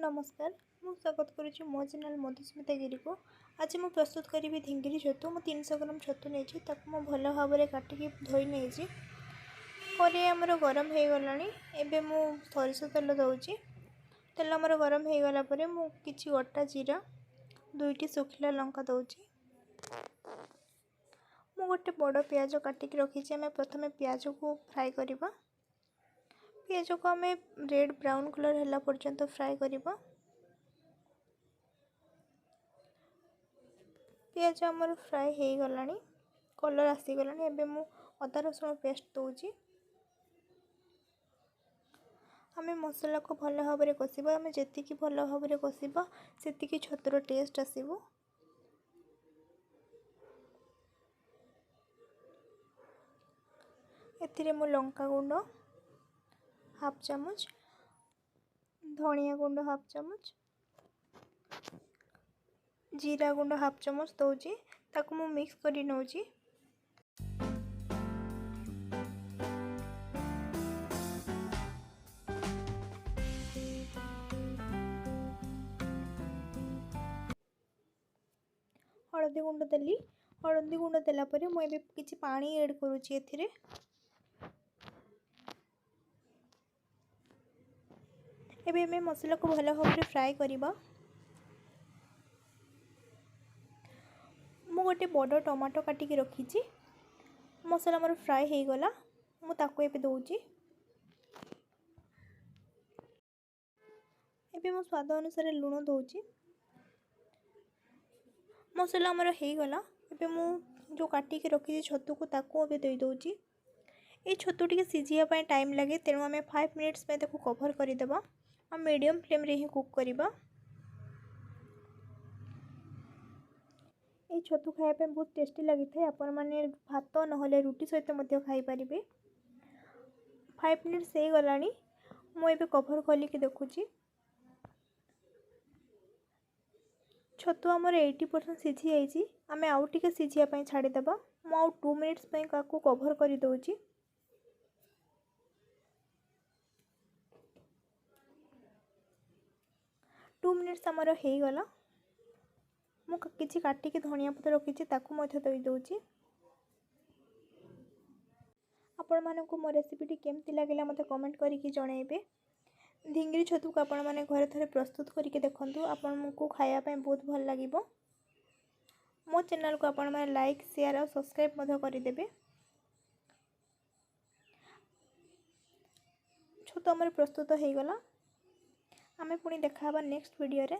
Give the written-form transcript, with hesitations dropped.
नमस्कार मु स्वागत करुच्ची मो चैनल मधुस्मिता गिरी को। आज मैं प्रस्तुत करी ढिंगिरी छतु। मु 300 ग्राम छतु नहीं भल भाव में काटिकी धोई नहीं कड़े आमर गरम हो गला। एवं मु सरिष तेल दौची। तेल आमर गरम हो गला मु किछि गोटा जीरा 2टी सुखिला लंका दौची। मु गोटे बड़ पियाज काटिकी रखी। आम प्रथम पियाज को फ्राए करवा। पियाज को आम रेड ब्राउन कलर है पर्यंत फ्राए करवा। पियाज आमर फ्राए हो गला कलर आसीगला। एवं मु अदा रसुण पेस्ट दौची। आम मसला को भल भाव में कषा। आम जी भल भाव में कषा से छतुर टेस्ट आसो। एथिरे मु लंका गुंड हाफ चामच, धनिया गुंड हाफ चामच, जीरा गुंड हाफ चामच दौची। ताकू मु मिक्स करी नौची। हळदी गुंड देली। हळदी गुंड देला परे मु एबे किछि पानी ऐड करूची एथिरे। एबे मैं मसला को भल भाव में फ्राए करबा। मु गोटे बड़ टमाटो काटिकी रखी। मसला मोर फ्राए हो गला मु ताको एबे दौची। एबे मु स्वाद अनुसार लूण दौची। मसला आमर हो गला। एबे मु जो काटिकी रखी छतु को ताको एबे दे दौची। ये छतु टिके सिझिया टाइम लगे तेणु आम 5 मिनिट्स में ताको कवर करदेबा। आ मीडियम फ्लेम रे ही कुक करबा। ये छतु खाया बहुत टेस्टी लगी था। आपण माने भात नहले रुटी सहित मध्य खाई परिबे। 5 मिनिट्स हो गलानी मु एबे कवर खोलिकी देखुची। छतु आमर 80% सिझी जाइए। आम आउ टिके सिझिया छाड़देबा। मु आउ 2 मिनिट्स काकू कवर कर दौची। 2 मिनिट्स आमर हो गला। मु किछि काटिकी धनिया पत्र रखी ताकू मध्य दे दौची। आपण मानकु मो रेसिपीटी केमती लागला मते कमेंट करिकी जणाइबे। ढिंगिरी छतु को आपण माने घरे थरे प्रस्तुत करके देखंतु। आपनको खाया पे बहुत भल लागिबो। मो चैनल को आपण माने लाइक शेयर और सब्सक्राइब मध्य करि देबे। छतु हमर प्रस्तुत हो गला। आमे पुणी देखा नेक्स्ट वीडियो रे।